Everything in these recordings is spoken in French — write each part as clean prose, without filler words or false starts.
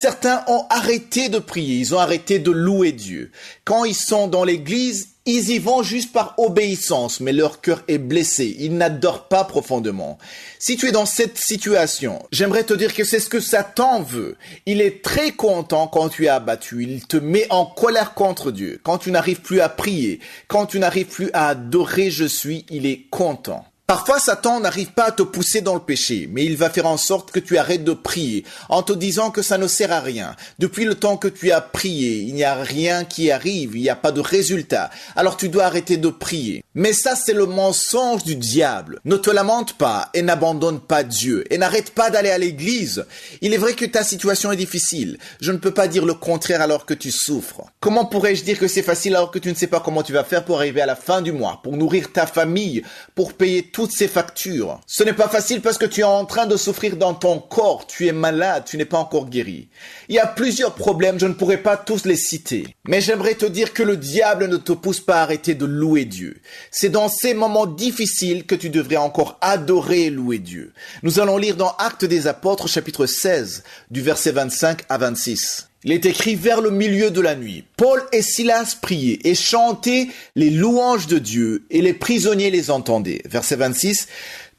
Certains ont arrêté de prier, ils ont arrêté de louer Dieu. Quand ils sont dans l'église, ils y vont juste par obéissance, mais leur cœur est blessé, ils n'adorent pas profondément. Si tu es dans cette situation, j'aimerais te dire que c'est ce que Satan veut. Il est très content quand tu es abattu, il te met en colère contre Dieu. Quand tu n'arrives plus à prier, quand tu n'arrives plus à adorer je suis, il est content. Parfois, Satan n'arrive pas à te pousser dans le péché, mais il va faire en sorte que tu arrêtes de prier, en te disant que ça ne sert à rien. Depuis le temps que tu as prié, il n'y a rien qui arrive, il n'y a pas de résultat. Alors tu dois arrêter de prier. Mais ça, c'est le mensonge du diable. Ne te lamente pas et n'abandonne pas Dieu et n'arrête pas d'aller à l'église. Il est vrai que ta situation est difficile. Je ne peux pas dire le contraire alors que tu souffres. Comment pourrais-je dire que c'est facile alors que tu ne sais pas comment tu vas faire pour arriver à la fin du mois, pour nourrir ta famille, pour payer toutes ces factures? Ce n'est pas facile parce que tu es en train de souffrir dans ton corps, tu es malade, tu n'es pas encore guéri. Il y a plusieurs problèmes, je ne pourrais pas tous les citer. Mais j'aimerais te dire que le diable ne te pousse pas à arrêter de louer Dieu. C'est dans ces moments difficiles que tu devrais encore adorer et louer Dieu. Nous allons lire dans Actes des Apôtres, chapitre 16, du verset 25 à 26. Il est écrit vers le milieu de la nuit. Paul et Silas priaient et chantaient les louanges de Dieu et les prisonniers les entendaient. Verset 26.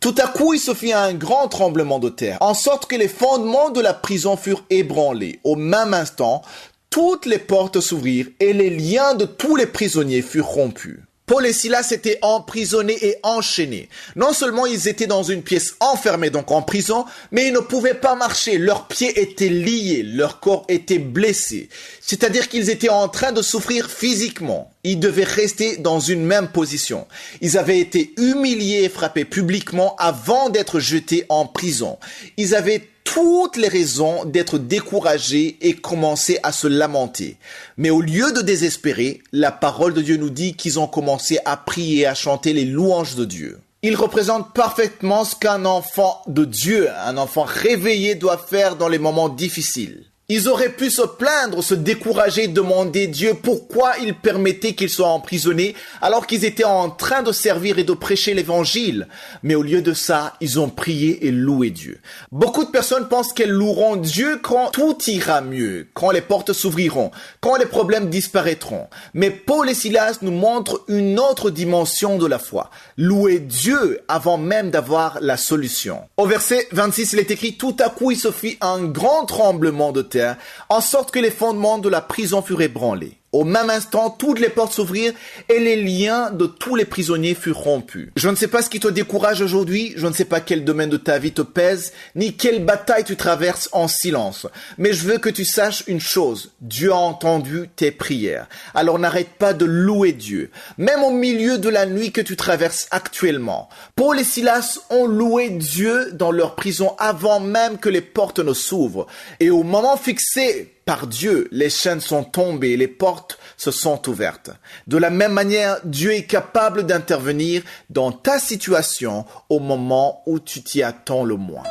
Tout à coup, il se fit un grand tremblement de terre, en sorte que les fondements de la prison furent ébranlés. Au même instant, toutes les portes s'ouvrirent et les liens de tous les prisonniers furent rompus. Paul et Silas étaient emprisonnés et enchaînés. Non seulement ils étaient dans une pièce enfermée, donc en prison, mais ils ne pouvaient pas marcher. Leurs pieds étaient liés, leur corps était blessé. C'est-à-dire qu'ils étaient en train de souffrir physiquement. Ils devaient rester dans une même position. Ils avaient été humiliés et frappés publiquement avant d'être jetés en prison. Ils avaient toutes les raisons d'être découragés et commencer à se lamenter. Mais au lieu de désespérer, la parole de Dieu nous dit qu'ils ont commencé à prier et à chanter les louanges de Dieu. Ils représentent parfaitement ce qu'un enfant de Dieu, un enfant réveillé doit faire dans les moments difficiles. Ils auraient pu se plaindre, se décourager, demander Dieu pourquoi il permettait qu'ils soient emprisonnés alors qu'ils étaient en train de servir et de prêcher l'évangile. Mais au lieu de ça, ils ont prié et loué Dieu. Beaucoup de personnes pensent qu'elles loueront Dieu quand tout ira mieux, quand les portes s'ouvriront, quand les problèmes disparaîtront. Mais Paul et Silas nous montrent une autre dimension de la foi. Louer Dieu avant même d'avoir la solution. Au verset 26, il est écrit « Tout à coup, il se fit un grand tremblement de terre, en sorte que les fondements de la prison furent ébranlés. Au même instant, toutes les portes s'ouvrirent et les liens de tous les prisonniers furent rompus. » Je ne sais pas ce qui te décourage aujourd'hui, je ne sais pas quel domaine de ta vie te pèse, ni quelle bataille tu traverses en silence. Mais je veux que tu saches une chose, Dieu a entendu tes prières. Alors n'arrête pas de louer Dieu, même au milieu de la nuit que tu traverses actuellement. Paul et Silas ont loué Dieu dans leur prison avant même que les portes ne s'ouvrent. Et au moment fixé par Dieu, les chaînes sont tombées, les portes se sont ouvertes. De la même manière, Dieu est capable d'intervenir dans ta situation au moment où tu t'y attends le moins.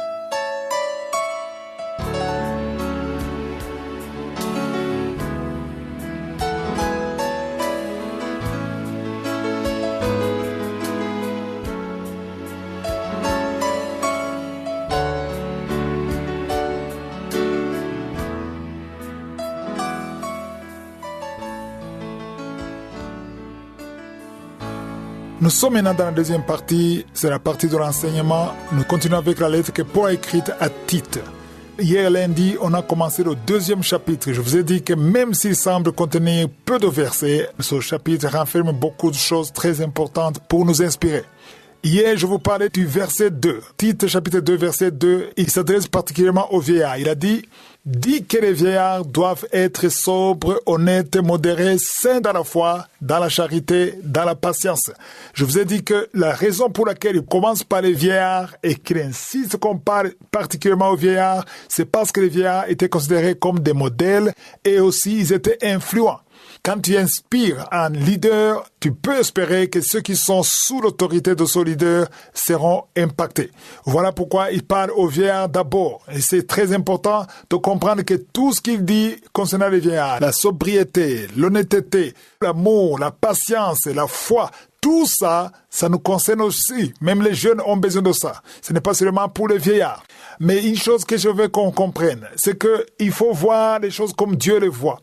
Nous sommes maintenant dans la deuxième partie, c'est la partie de l'enseignement. Nous continuons avec la lettre que Paul a écrite à Tite. Hier lundi, on a commencé le deuxième chapitre. Je vous ai dit que même s'il semble contenir peu de versets, ce chapitre renferme beaucoup de choses très importantes pour nous inspirer. Hier, je vous parlais du verset 2. Tite, chapitre 2, verset 2, il s'adresse particulièrement aux vieillards. Il a dit que les vieillards doivent être sobres, honnêtes, modérés, saints dans la foi, dans la charité, dans la patience. Je vous ai dit que la raison pour laquelle il commence par les vieillards et qu'il insiste qu'on parle particulièrement aux vieillards, c'est parce que les vieillards étaient considérés comme des modèles et aussi ils étaient influents. Quand tu inspires un leader, tu peux espérer que ceux qui sont sous l'autorité de ce leader seront impactés. Voilà pourquoi il parle aux vieillards d'abord. Et c'est très important de comprendre que tout ce qu'il dit concernant les vieillards, la sobriété, l'honnêteté, l'amour, la patience et la foi, Tout ça, ça nous concerne aussi. Même les jeunes ont besoin de ça. Ce n'est pas seulement pour les vieillards. Mais une chose que je veux qu'on comprenne, c'est qu'il faut voir les choses comme Dieu les voit.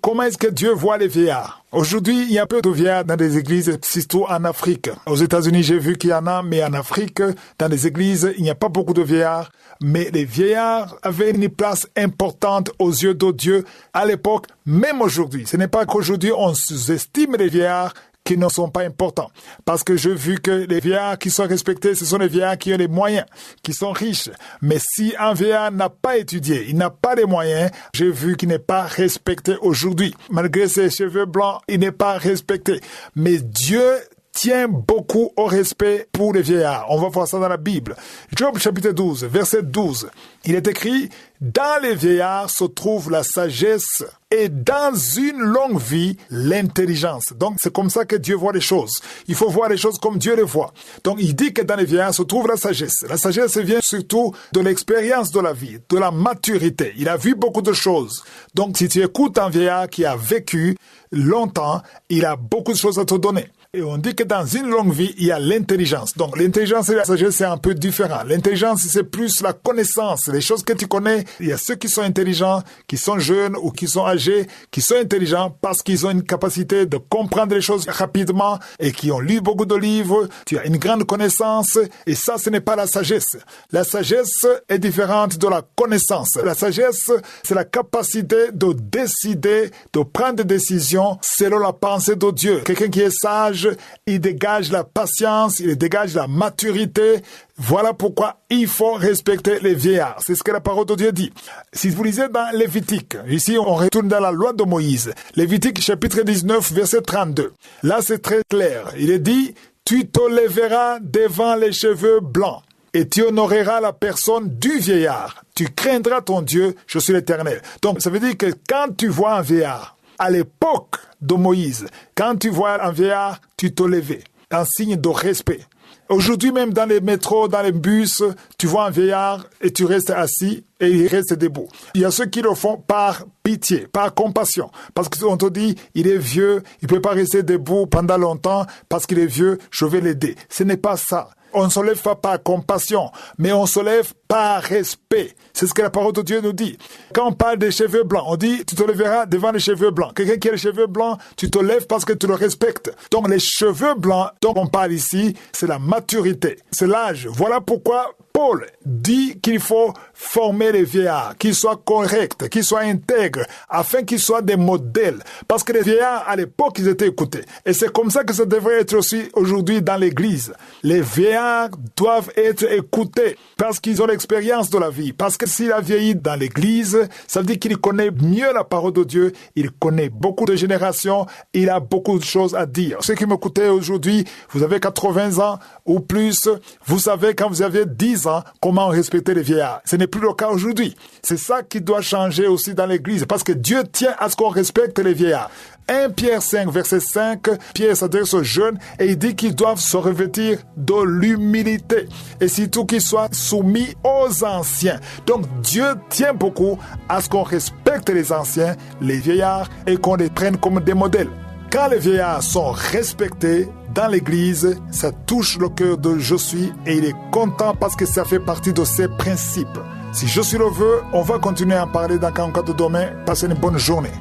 Comment est-ce que Dieu voit les vieillards? Aujourd'hui, il y a peu de vieillards dans des églises, surtout en Afrique. Aux États-Unis, j'ai vu qu'il y en a, mais en Afrique, dans les églises, il n'y a pas beaucoup de vieillards. Mais les vieillards avaient une place importante aux yeux de Dieu à l'époque, même aujourd'hui. Ce n'est pas qu'aujourd'hui, on sous-estime les vieillards qui ne sont pas importants. Parce que j'ai vu que les vieillards qui sont respectés, ce sont les vieillards qui ont les moyens, qui sont riches. Mais si un vieillard n'a pas étudié, il n'a pas les moyens, j'ai vu qu'il n'est pas respecté aujourd'hui. Malgré ses cheveux blancs, il n'est pas respecté. Mais Dieu tient beaucoup au respect pour les vieillards. On va voir ça dans la Bible. Job chapitre 12, verset 12. Il est écrit, « Dans les vieillards se trouve la sagesse et dans une longue vie, l'intelligence. » Donc, c'est comme ça que Dieu voit les choses. Il faut voir les choses comme Dieu les voit. Donc, il dit que dans les vieillards se trouve la sagesse. La sagesse vient surtout de l'expérience de la vie, de la maturité. Il a vu beaucoup de choses. Donc, si tu écoutes un vieillard qui a vécu longtemps, il a beaucoup de choses à te donner. Et on dit que dans une longue vie, il y a l'intelligence. Donc, l'intelligence et la sagesse, c'est un peu différent. L'intelligence, c'est plus la connaissance, les choses que tu connais. Il y a ceux qui sont intelligents, qui sont jeunes ou qui sont âgés, qui sont intelligents parce qu'ils ont une capacité de comprendre les choses rapidement et qui ont lu beaucoup de livres. Tu as une grande connaissance et ça, ce n'est pas la sagesse. La sagesse est différente de la connaissance. La sagesse, c'est la capacité de décider, de prendre des décisions selon la pensée de Dieu. Quelqu'un qui est sage, il dégage la patience, il dégage la maturité. Voilà pourquoi il faut respecter les vieillards. C'est ce que la parole de Dieu dit. Si vous lisez dans Lévitique, ici on retourne dans la loi de Moïse. Lévitique chapitre 19, verset 32. Là c'est très clair. Il est dit, « Tu te lèveras devant les cheveux blancs et tu honoreras la personne du vieillard. Tu craindras ton Dieu, je suis l'Éternel. » Donc ça veut dire que quand tu vois un vieillard, à l'époque de Moïse, quand tu vois un vieillard, tu te lèves, un signe de respect. Aujourd'hui même dans les métros, dans les bus, tu vois un vieillard et tu restes assis et il reste debout. Il y a ceux qui le font par pitié, par compassion. Parce qu'on te dit, il est vieux, il ne peut pas rester debout pendant longtemps parce qu'il est vieux, je vais l'aider. Ce n'est pas ça. On ne se lève pas par compassion, mais on se lève par respect. C'est ce que la parole de Dieu nous dit. Quand on parle des cheveux blancs, on dit, tu te lèveras devant les cheveux blancs. Quelqu'un qui a les cheveux blancs, tu te lèves parce que tu le respectes. Donc les cheveux blancs dont on parle ici, c'est la maturité, c'est l'âge. Voilà pourquoi Paul dit qu'il faut former les vieillards, qu'ils soient corrects, qu'ils soient intègres, afin qu'ils soient des modèles. Parce que les vieillards, à l'époque, ils étaient écoutés. Et c'est comme ça que ça devrait être aussi aujourd'hui dans l'Église. Les vieillards doivent être écoutés parce qu'ils ont l'expérience de la vie. Parce que s'il a vieilli dans l'Église, ça veut dire qu'il connaît mieux la parole de Dieu, il connaît beaucoup de générations, il a beaucoup de choses à dire. Ceux qui m'écoutez aujourd'hui, vous avez 80 ans ou plus, vous savez quand vous avez 10 ans, comment respecter les vieillards. Ce n'est plus le cas aujourd'hui. C'est ça qui doit changer aussi dans l'Église, parce que Dieu tient à ce qu'on respecte les vieillards. 1 Pierre 5, verset 5, Pierre s'adresse aux jeunes et il dit qu'ils doivent se revêtir de l'humilité et surtout qu'ils soient soumis aux anciens. Donc Dieu tient beaucoup à ce qu'on respecte les anciens, les vieillards, et qu'on les prenne comme des modèles. Quand les vieillards sont respectés dans l'Église, ça touche le cœur de Josue et il est content parce que ça fait partie de ses principes. Si Josue le veut, on va continuer à en parler dans 44 de demain. Passez une bonne journée.